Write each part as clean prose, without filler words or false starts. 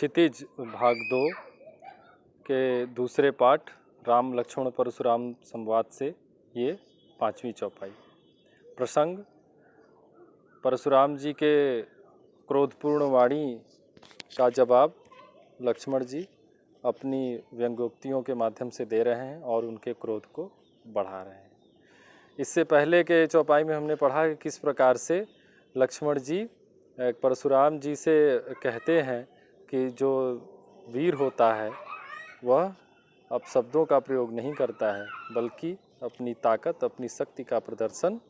क्षितिज भाग 2 के दूसरे पाठ राम लक्ष्मण परशुराम संवाद से ये 5वीं चौपाई। प्रसंग परशुराम जी के क्रोधपूर्ण वाणी का जवाब लक्ष्मण जी अपनी व्यंग्योक्तियों के माध्यम से दे रहे हैं और उनके क्रोध को बढ़ा रहे हैं। इससे पहले के चौपाई में हमने पढ़ा कि किस प्रकार से लक्ष्मण जी परशुराम जी से कहते हैं कि जो वीर होता है वह अब शब्दों का प्रयोग नहीं करता है बल्कि अपनी ताकत अपनी शक्ति का प्रदर्शन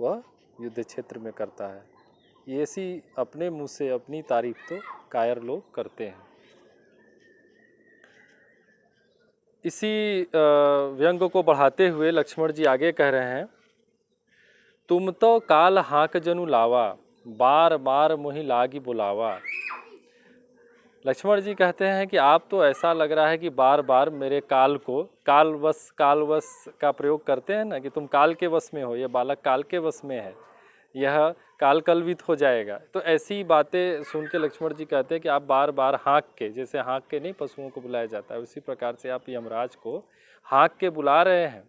वह युद्ध क्षेत्र में करता है। ऐसी अपने मुंह से अपनी तारीफ तो कायर लोग करते हैं। इसी व्यंग को बढ़ाते हुए लक्ष्मण जी आगे कह रहे हैं, तुम तो काल हाँक जनु लावा बार बार मोहि लागी बुलावा। लक्ष्मण जी कहते हैं कि आप तो ऐसा लग रहा है कि बार बार मेरे काल को कालवश का प्रयोग करते हैं ना, कि तुम काल के वश में हो, ये बालक काल के वश में है, यह काल कलवित हो जाएगा। तो ऐसी बातें सुन के लक्ष्मण जी कहते हैं कि आप बार बार हाँक के, जैसे हाँक के नहीं पशुओं को बुलाया जाता है, उसी प्रकार से आप यमराज को हाँक के बुला रहे हैं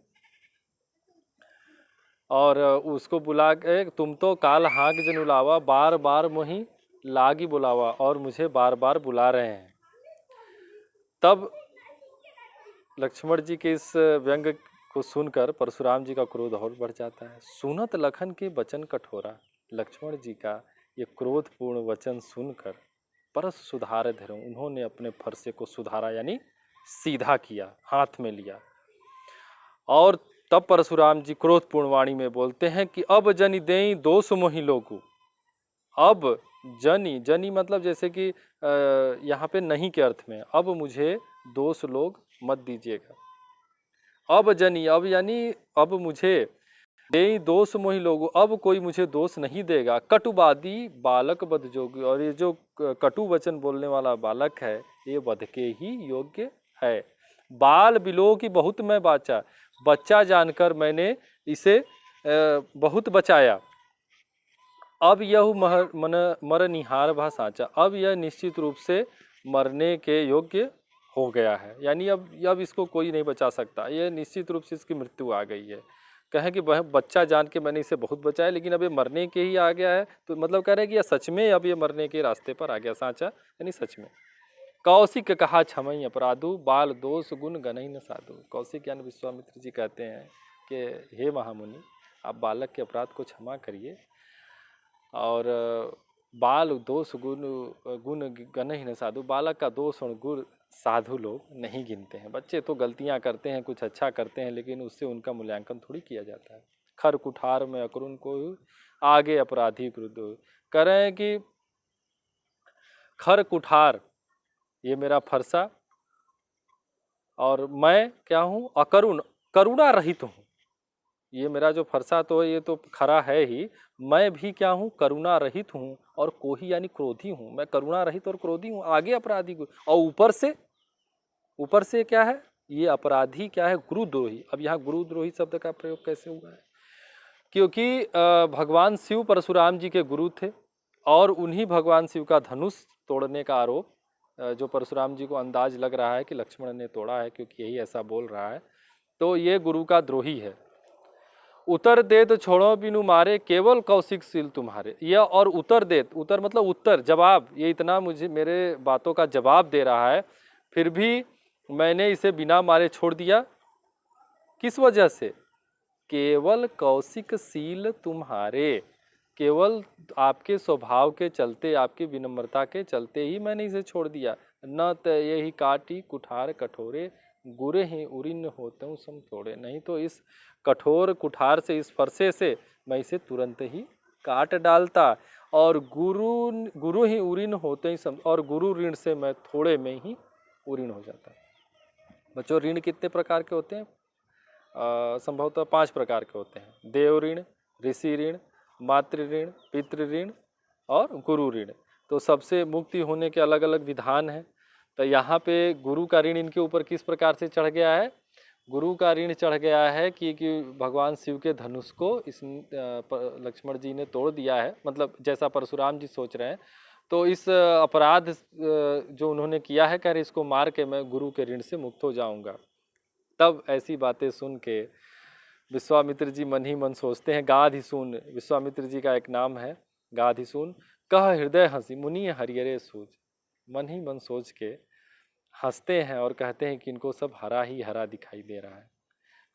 और उसको बुला के तुम तो काल हाँक जनुलावा बार बार मोहि लागी बुलावा, और मुझे बार बार बुला रहे हैं। तब लक्ष्मण जी के इस व्यंग को सुनकर परशुराम जी का क्रोध और बढ़ जाता है। सुनत लखन के वचन कठोरा, लक्ष्मण जी का ये क्रोधपूर्ण वचन सुनकर परस सुधार धरो, उन्होंने अपने फरसे को सुधारा यानी सीधा किया, हाथ में लिया। और तब परशुराम जी क्रोधपूर्ण वाणी में बोलते हैं कि अब जनि देई दोष मोहि लोगु। अब जनी, जनी मतलब जैसे कि यहाँ पे नहीं के अर्थ में, अब मुझे दोष लोग मत दीजिएगा। अब जनी, अब यानी अब मुझे देई दोष मोहि लोगु, अब कोई मुझे दोष नहीं देगा। कटुवादी बालक वध जोगी, और ये जो कटु वचन बोलने वाला बालक है ये वध के ही योग्य है। बाल बिलो की बहुत मैं बाचा, बच्चा जानकर मैंने इसे बहुत बचाया। अब यह मर निहार भा साचा, अब यह निश्चित रूप से मरने के योग्य हो गया है, यानी अब इसको कोई नहीं बचा सकता, यह निश्चित रूप से इसकी मृत्यु आ गई है। कहें कि वह बच्चा जान के मैंने इसे बहुत बचाया, लेकिन अब ये मरने के ही आ गया है, तो मतलब कह रहे हैं कि यह सच में अब ये मरने के रास्ते पर आ गया, साचा यानी सच में। कौशिक कहा क्षमई अपराधु, बाल दोष गुण गनई न साधु। कौशिक यानी विश्वामित्र जी कहते हैं कि हे महामुनि, आप बालक के अपराध को क्षमा करिए, और बाल दोष गुण गनहि न साधु, बालक का दोष और गुण साधु लोग नहीं गिनते हैं। बच्चे तो गलतियां करते हैं, कुछ अच्छा करते हैं, लेकिन उससे उनका मूल्यांकन थोड़ी किया जाता है। खर कुठार में अकरुण को आगे अपराधी क्रुद्ध करें कि खर कुठार ये मेरा फरसा, और मैं क्या हूँ अकरुण, करुणा रहित हूँ। ये मेरा जो फरसा तो ये तो खरा है ही, मैं भी क्या हूँ करुणा रहित हूँ, और कोही यानी क्रोधी हूँ। मैं करुणा रहित और क्रोधी हूँ, आगे अपराधी को, और ऊपर से क्या है ये अपराधी क्या है, गुरुद्रोही। अब यहाँ गुरुद्रोही शब्द का प्रयोग कैसे हुआ है, क्योंकि भगवान शिव परशुराम जी के गुरु थे, और उन्हीं भगवान शिव का धनुष तोड़ने का आरोप जो परशुराम जी को अंदाज लग रहा है कि लक्ष्मण ने तोड़ा है, क्योंकि यही ऐसा बोल रहा है, तो ये गुरु का द्रोही है। उतर देत छोड़ो बिनु मारे, केवल कौशिकशील तुम्हारे। यह और उतर देत, उतर मतलब उत्तर, जवाब, ये इतना मुझे मेरे बातों का जवाब दे रहा है, फिर भी मैंने इसे बिना मारे छोड़ दिया। किस वजह से? केवल कौशिकशील तुम्हारे, केवल आपके स्वभाव के चलते, आपकी विनम्रता के चलते ही मैंने इसे छोड़ दिया। न त यही काटी कुठार कठोरे, गुरे ही उरिन होते हूँ सम थोड़े। नहीं तो इस कठोर कुठार से, इस फरसे से मैं इसे तुरंत ही काट डालता, और गुरु ही उरिन होते ही सम, और गुरु ऋण से मैं थोड़े में ही उरिन हो जाता। बच्चों, ऋण कितने प्रकार के होते हैं? संभवतः 5 प्रकार के होते हैं। देव ऋण, ऋषि ऋण, मातृ ऋण, पितृ ऋण और गुरु ऋण। तो सबसे मुक्ति होने के अलग अलग विधान हैं। तो यहाँ पे गुरु का ऋण इनके ऊपर किस प्रकार से चढ़ गया है? गुरु का ऋण चढ़ गया है कि भगवान शिव के धनुष को इस लक्ष्मण जी ने तोड़ दिया है, मतलब जैसा परशुराम जी सोच रहे हैं, तो इस अपराध जो उन्होंने किया है, कह रहे इसको मार के मैं गुरु के ऋण से मुक्त हो जाऊंगा। तब ऐसी बातें सुन के विश्वामित्र जी मन ही मन सोचते हैं, गाधिसून विश्वामित्र जी का एक नाम है, गाधिसून कह हृदय हंसी मुनि हरियरे सूझ। मन ही मन सोच के हंसते हैं और कहते हैं कि इनको सब हरा ही हरा दिखाई दे रहा है।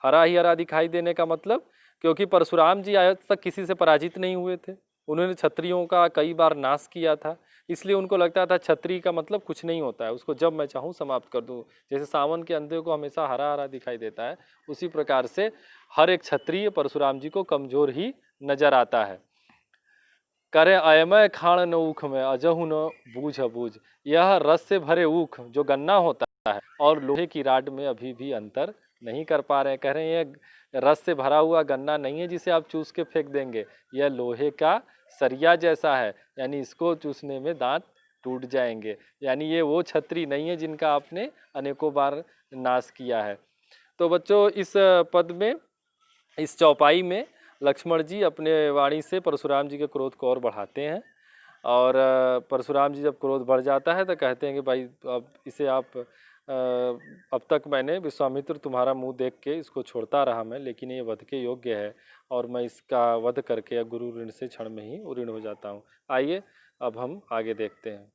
हरा ही हरा दिखाई देने का मतलब, क्योंकि परशुराम जी आज तक किसी से पराजित नहीं हुए थे, उन्होंने क्षत्रियों का कई बार नाश किया था, इसलिए उनको लगता था क्षत्रिय का मतलब कुछ नहीं होता है, उसको जब मैं चाहूँ समाप्त कर दूँ। जैसे सावन के अंधे को हमेशा हरा हरा दिखाई देता है, उसी प्रकार से हर एक क्षत्रिय परशुराम जी को कमजोर ही नजर आता है। करे अयमय खाण न ऊख में अजहु न बूझ बूझ। यह रस से भरे ऊख जो गन्ना होता है और लोहे की राड में अभी भी अंतर नहीं कर पा रहे हैं। कह रहे हैं ये रस से भरा हुआ गन्ना नहीं है जिसे आप चूस के फेंक देंगे, यह लोहे का सरिया जैसा है, यानी इसको चूसने में दांत टूट जाएंगे। यानी ये वो छतरी नहीं है जिनका आपने अनेकों बार नाश किया है। तो बच्चों इस पद में, इस चौपाई में लक्ष्मण जी अपने वाणी से परशुराम जी के क्रोध को और बढ़ाते हैं। और परशुराम जी जब क्रोध बढ़ जाता है तो कहते हैं कि भाई अब इसे आप अब तक मैंने विश्वामित्र तुम्हारा मुंह देख के इसको छोड़ता रहा मैं, लेकिन ये वध के योग्य है और मैं इसका वध करके गुरु ऋण से क्षण में ही ऋण हो जाता हूँ। आइए अब हम आगे देखते हैं।